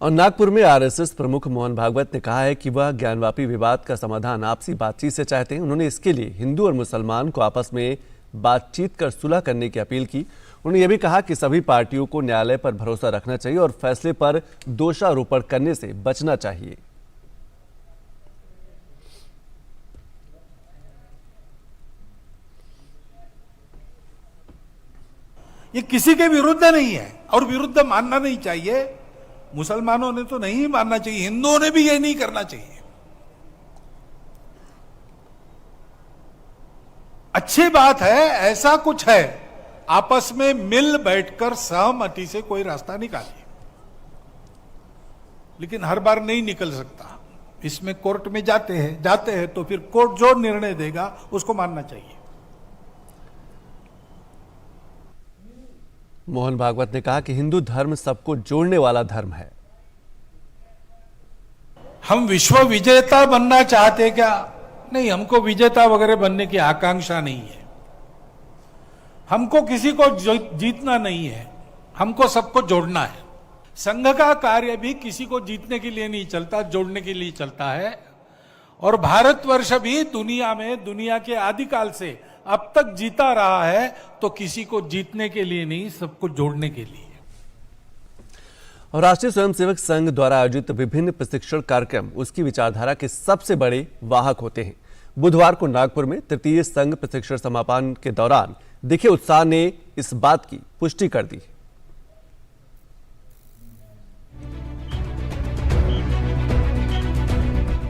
और नागपुर में आरएसएस प्रमुख मोहन भागवत ने कहा है कि वह ज्ञानवापी विवाद का समाधान आपसी बातचीत से चाहते हैं। उन्होंने इसके लिए हिंदू और मुसलमान को आपस में बातचीत कर सुलह करने की अपील की। उन्होंने यह भी कहा कि सभी पार्टियों को न्यायालय पर भरोसा रखना चाहिए और फैसले पर दोषारोपण करने से बचना चाहिए। ये किसी के विरुद्ध नहीं है और विरुद्ध मानना नहीं चाहिए। मुसलमानों ने तो नहीं मानना चाहिए, हिंदुओं ने भी ये नहीं करना चाहिए। अच्छी बात है, ऐसा कुछ है, आपस में मिल बैठकर सहमति से कोई रास्ता निकालिए, लेकिन हर बार नहीं निकल सकता। इसमें कोर्ट में जाते हैं तो फिर कोर्ट जो निर्णय देगा उसको मानना चाहिए। मोहन भागवत ने कहा कि हिंदू धर्म सबको जोड़ने वाला धर्म है। हम विश्व विजेता बनना चाहते क्या? नहीं, हमको विजेता वगैरह बनने की आकांक्षा नहीं है। हमको किसी को जीतना नहीं है, हमको सबको जोड़ना है। संघ का कार्य भी किसी को जीतने के लिए नहीं चलता, जोड़ने के लिए चलता है। और भारतवर्ष भी दुनिया में, दुनिया के आदिकाल से अब तक जीता रहा है तो किसी को जीतने के लिए नहीं, सबको जोड़ने के लिए। और राष्ट्रीय स्वयंसेवक संघ द्वारा आयोजित विभिन्न प्रशिक्षण कार्यक्रम उसकी विचारधारा के सबसे बड़े वाहक होते हैं। बुधवार को नागपुर में तृतीय संघ प्रशिक्षण समापन के दौरान दिखे उत्साह ने इस बात की पुष्टि कर दी।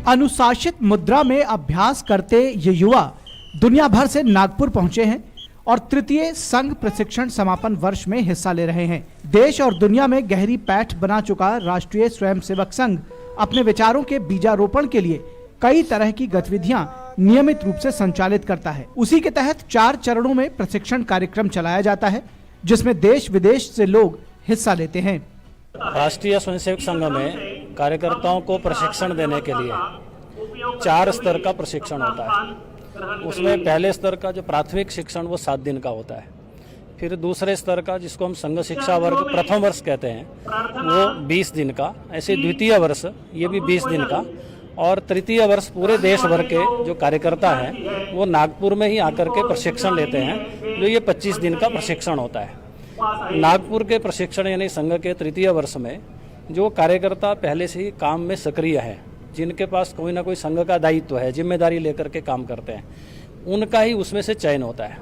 अनुशासित मुद्रा में अभ्यास करते ये युवा दुनिया भर से नागपुर पहुंचे हैं और तृतीय संघ प्रशिक्षण समापन वर्ष में हिस्सा ले रहे हैं। देश और दुनिया में गहरी पैठ बना चुका राष्ट्रीय स्वयंसेवक संघ अपने विचारों के बीजारोपण के लिए कई तरह की गतिविधियां नियमित रूप से संचालित करता है। उसी के तहत 4 चरणों में प्रशिक्षण कार्यक्रम चलाया जाता है, जिसमें देश विदेश से लोग हिस्सा लेते हैं। राष्ट्रीय स्वयंसेवक संघ में कार्यकर्ताओं को प्रशिक्षण देने के लिए 4 स्तर का प्रशिक्षण होता है। उसमें पहले स्तर का जो प्राथमिक शिक्षण वो 7 दिन का होता है। फिर दूसरे स्तर का, जिसको हम संघ शिक्षा वर्ग प्रथम वर्ष कहते हैं, वो 20 दिन का। ऐसे द्वितीय वर्ष ये भी 20 दिन का। और तृतीय वर्ष पूरे देश भर के जो कार्यकर्ता हैं वो नागपुर में ही आकर के प्रशिक्षण लेते हैं, जो ये 25 दिन का प्रशिक्षण होता है। नागपुर के प्रशिक्षण यानी संघ के तृतीय वर्ष में जो कार्यकर्ता पहले से ही काम में सक्रिय है, जिनके पास कोई ना कोई संघ का दायित्व है, जिम्मेदारी लेकर के काम करते हैं, उनका ही उसमें से चयन होता है।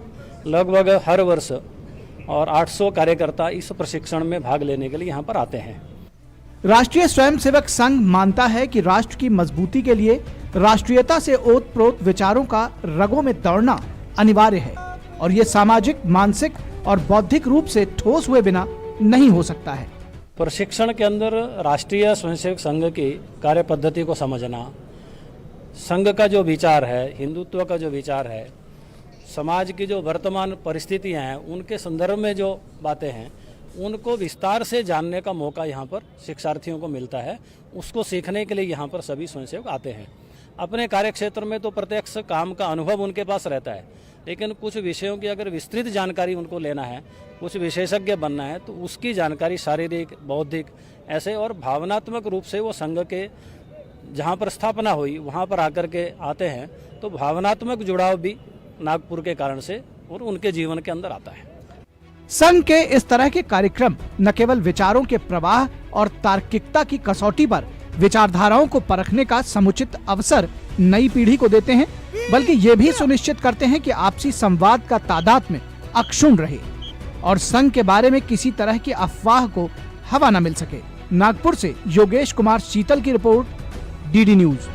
लगभग हर वर्ष और 800 कार्यकर्ता इस प्रशिक्षण में भाग लेने के लिए यहाँ पर आते हैं। राष्ट्रीय स्वयंसेवक संघ मानता है कि राष्ट्र की मजबूती के लिए राष्ट्रीयता से ओतप्रोत विचारों का रगों में दौड़ना अनिवार्य है और ये सामाजिक, मानसिक और बौद्धिक रूप से ठोस हुए बिना नहीं हो सकता है। प्रशिक्षण के अंदर राष्ट्रीय स्वयंसेवक संघ की कार्य पद्धति को समझना, संघ का जो विचार है, हिंदुत्व का जो विचार है, समाज की जो वर्तमान परिस्थितियां हैं, उनके संदर्भ में जो बातें हैं, उनको विस्तार से जानने का मौका यहाँ पर शिक्षार्थियों को मिलता है। उसको सीखने के लिए यहाँ पर सभी स्वयंसेवक आते हैं। अपने कार्यक्षेत्र में तो प्रत्यक्ष काम का अनुभव उनके पास रहता है, लेकिन कुछ विषयों की अगर विस्तृत जानकारी उनको लेना है, कुछ विशेषज्ञ बनना है, तो उसकी जानकारी शारीरिक, बौद्धिक ऐसे और भावनात्मक रूप से वो संघ के जहाँ पर स्थापना हुई वहाँ पर आकर के आते हैं। तो भावनात्मक जुड़ाव भी नागपुर के कारण से और उनके जीवन के अंदर आता है। संघ के इस तरह के कार्यक्रम न केवल विचारों के प्रवाह और तार्किकता की कसौटी पर विचारधाराओं को परखने का समुचित अवसर नई पीढ़ी को देते हैं, बल्कि ये भी सुनिश्चित करते हैं कि आपसी संवाद का तादात्म्य अक्षुण्ण रहे और संघ के बारे में किसी तरह की अफवाह को हवा न मिल सके। नागपुर से योगेश कुमार शीतल की रिपोर्ट, डीडी न्यूज।